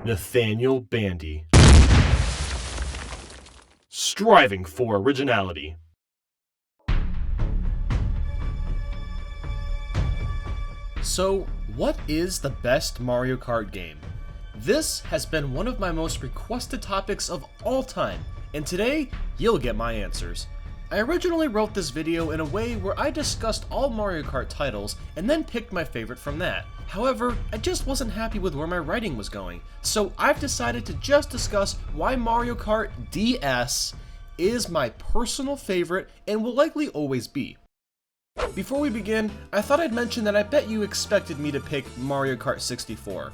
Nathaniel Bandy. Striving for originality. So, what is the best Mario Kart game? This has been one of my most requested topics of all time, and today, you'll get my answers. I originally wrote this video in a way where I discussed all Mario Kart titles and then picked my favorite from that. However, I just wasn't happy with where my writing was going, so I've decided to just discuss why Mario Kart DS is my personal favorite and will likely always be. Before we begin, I thought I'd mention that I bet you expected me to pick Mario Kart 64.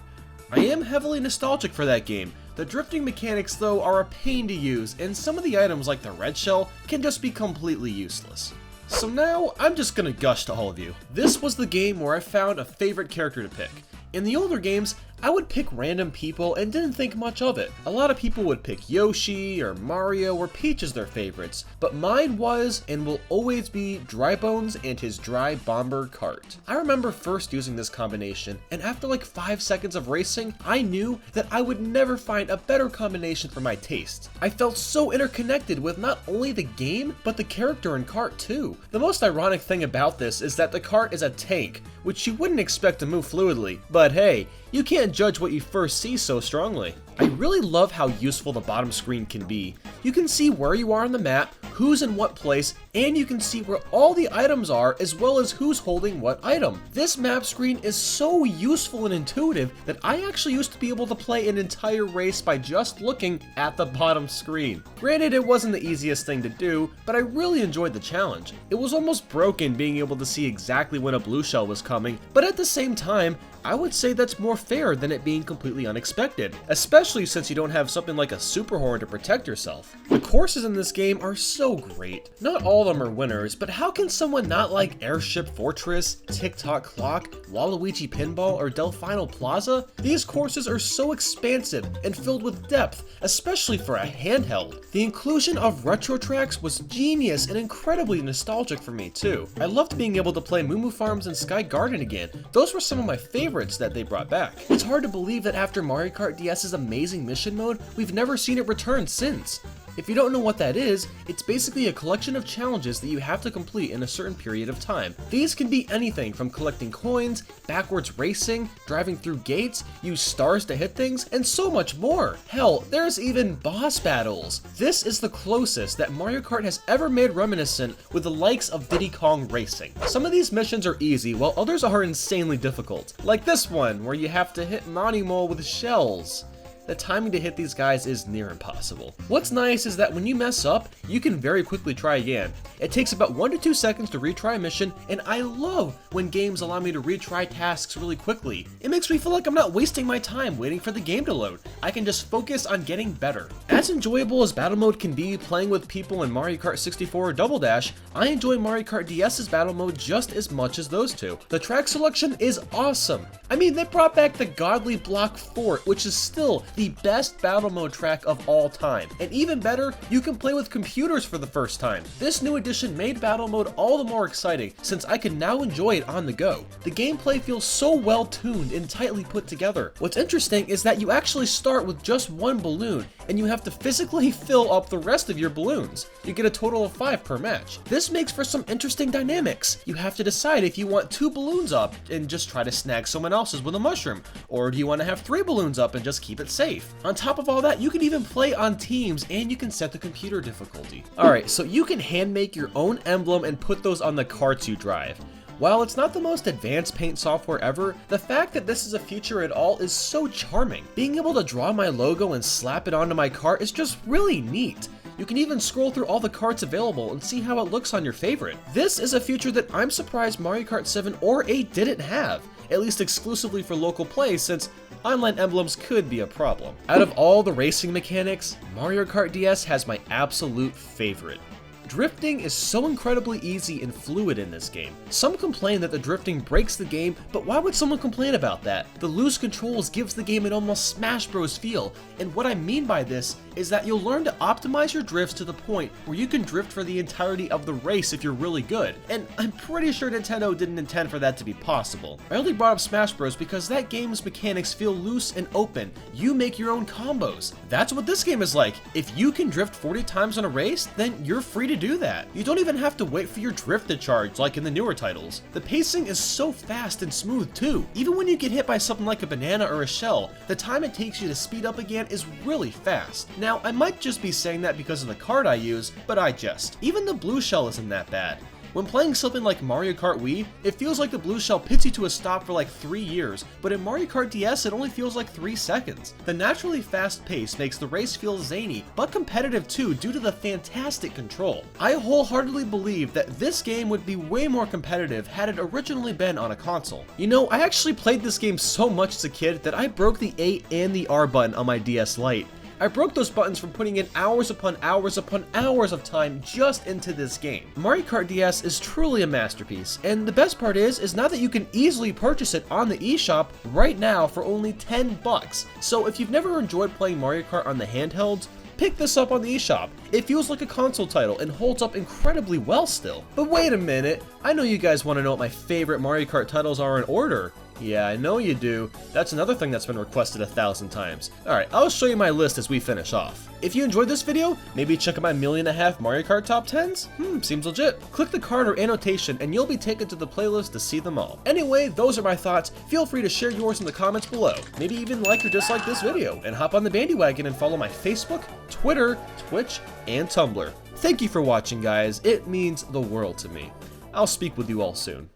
I am heavily nostalgic for that game. The drifting mechanics though are a pain to use, and some of the items like the red shell can just be completely useless. So now, I'm just gonna gush to all of you. This was the game where I found a favorite character to pick. In the older games, I would pick random people and didn't think much of it. A lot of people would pick Yoshi or Mario or Peach as their favorites, but mine was and will always be Dry Bones and his Dry Bomber Kart. I remember first using this combination, and after like 5 seconds of racing, I knew that I would never find a better combination for my taste. I felt so interconnected with not only the game, but the character in Kart too. The most ironic thing about this is that the Kart is a tank, which you wouldn't expect to move fluidly, but hey, you can't judge what you first see so strongly. I really love how useful the bottom screen can be. You can see where you are on the map, who's in what place, and you can see where all the items are as well as who's holding what item. This map screen is so useful and intuitive that I actually used to be able to play an entire race by just looking at the bottom screen. Granted, it wasn't the easiest thing to do, but I really enjoyed the challenge. It was almost broken being able to see exactly when a blue shell was coming, but at the same time, I would say that's more fair than it being completely unexpected, especially since you don't have something like a super horn to protect yourself. The courses in this game are so great. Not all of them are winners, but how can someone not like Airship Fortress, Tick-Tock Clock, Waluigi Pinball, or Delfino Plaza? These courses are so expansive and filled with depth, especially for a handheld. The inclusion of retro tracks was genius and incredibly nostalgic for me too. I loved being able to play Moo Moo Farms and Sky Garden again. Those were some of my favorites that they brought back. It's hard to believe that after Mario Kart DS's amazing mission mode, we've never seen it return since. If you don't know what that is, it's basically a collection of challenges that you have to complete in a certain period of time. These can be anything from collecting coins, backwards racing, driving through gates, use stars to hit things, and so much more. Hell, there's even boss battles. This is the closest that Mario Kart has ever made reminiscent with the likes of Diddy Kong Racing. Some of these missions are easy, while others are insanely difficult. Like this one, where you have to hit Monty Mole with shells. The timing to hit these guys is near impossible. What's nice is that when you mess up, you can very quickly try again. It takes about 1 to 2 seconds to retry a mission, and I love when games allow me to retry tasks really quickly. It makes me feel like I'm not wasting my time waiting for the game to load. I can just focus on getting better. As enjoyable as battle mode can be playing with people in Mario Kart 64 or Double Dash, I enjoy Mario Kart DS's battle mode just as much as those two. The track selection is awesome. I mean, they brought back the godly Block Fort, which is still the best battle mode track of all time. And even better, you can play with computers for the first time. This new addition made battle mode all the more exciting since I can now enjoy it on the go. The gameplay feels so well tuned and tightly put together. What's interesting is that you actually start with just one balloon and you have to physically fill up the rest of your balloons. You get a total of 5 per match. This makes for some interesting dynamics. You have to decide if you want 2 balloons up and just try to snag someone else's with a mushroom, or do you want to have 3 balloons up and just keep it safe? On top of all that, you can even play on teams and you can set the computer difficulty. Alright, so you can hand make your own emblem and put those on the karts you drive. While it's not the most advanced paint software ever, the fact that this is a feature at all is so charming. Being able to draw my logo and slap it onto my kart is just really neat. You can even scroll through all the karts available and see how it looks on your favorite. This is a feature that I'm surprised Mario Kart 7 or 8 didn't have, at least exclusively for local play, since online emblems could be a problem. Out of all the racing mechanics, Mario Kart DS has my absolute favorite. Drifting is so incredibly easy and fluid in this game. Some complain that the drifting breaks the game, but why would someone complain about that? The loose controls gives the game an almost Smash Bros feel, and what I mean by this is that you'll learn to optimize your drifts to the point where you can drift for the entirety of the race if you're really good. And I'm pretty sure Nintendo didn't intend for that to be possible. I only brought up Smash Bros because that game's mechanics feel loose and open. You make your own combos. That's what this game is like. If you can drift 40 times in a race, then you're free to do that. You don't even have to wait for your drift to charge like in the newer titles. The pacing is so fast and smooth too. Even when you get hit by something like a banana or a shell, the time it takes you to speed up again is really fast. Now, I might just be saying that because of the card I use, but I jest. Even the blue shell isn't that bad. When playing something like Mario Kart Wii, it feels like the blue shell pits you to a stop for like 3 years, but in Mario Kart DS it only feels like 3 seconds. The naturally fast pace makes the race feel zany, but competitive too due to the fantastic control. I wholeheartedly believe that this game would be way more competitive had it originally been on a console. You know, I actually played this game so much as a kid that I broke the A and the R button on my DS Lite. I broke those buttons from putting in hours upon hours upon hours of time just into this game. Mario Kart DS is truly a masterpiece, and the best part is now that you can easily purchase it on the eShop right now for only $10. So if you've never enjoyed playing Mario Kart on the handhelds, pick this up on the eShop. It feels like a console title and holds up incredibly well still. But wait a minute, I know you guys want to know what my favorite Mario Kart titles are in order. Yeah, I know you do. That's another thing that's been requested 1,000 times. Alright, I'll show you my list as we finish off. If you enjoyed this video, maybe check out my 1.5 million Mario Kart top 10s? Seems legit. Click the card or annotation and you'll be taken to the playlist to see them all. Anyway, those are my thoughts. Feel free to share yours in the comments below. Maybe even like or dislike this video, and hop on the Bandy wagon and follow my Facebook, Twitter, Twitch, and Tumblr. Thank you for watching, guys. It means the world to me. I'll speak with you all soon.